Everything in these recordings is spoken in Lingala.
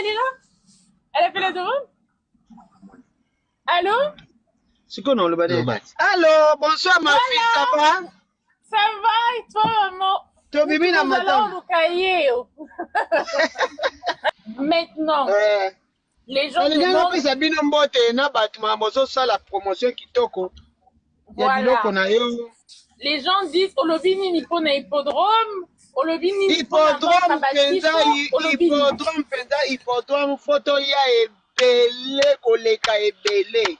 elle est là? Elle a fait la demande? Allô? C'est quoi non le badé? Allô, bonsoir ma fille, ça va? Ça va et toi, maman? Tu bibi na Nous allons matin? au cahier. Maintenant, les gens demandent... Pesa bino mbote na batuma bozo sala promotion kitoko. Ya biloko na yo. Les gens disent olobi nini mpona hippodrome, olobi nini mpona Hippodrome penza, hippodrome penza, hippodrome photo ya ebele koleka ebele.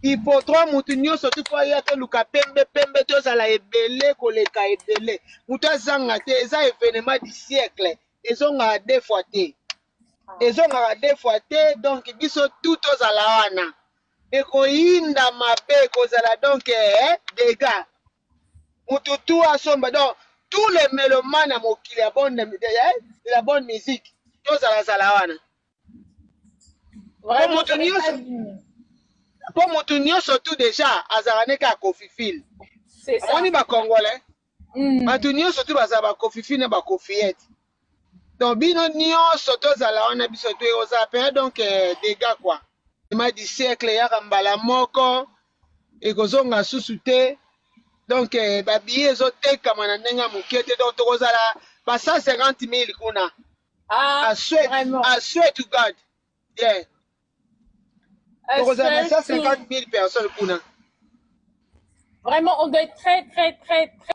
Hippodrome mutu nyonso tu po ya toluka pembe pembe tozala ebele koleka ebele. Mutu azanga te, eza événement du siècle. Ezongaka deux fois te. Ezongaka deux fois te, donc biso tout tozala wana. Ekoyinda mabe ekozala donc dégâts. Mutu tu asomba donc tous les mélomanes à mokili la bonne musique. Tozala wana. Pour mutu nyonso tout déjà azala ka kofifil. C'est ça. Amoni ba congolais. Batu nyonso tout bazala ba kofifil na ba kofiette. Donc bino nyonso tozala wana biso tu ozala pe donc dégâts quoi. Ma du siècle ya mbala moko ekozonga susu te. Donc ba billet ezotekama na ndenge moke te donc tokozala ba 150 000 kuna. Ah, I swear to God. Yeah. Tokozala 150 000 personnes kuna. Vraiment, on doit être très, très, très, très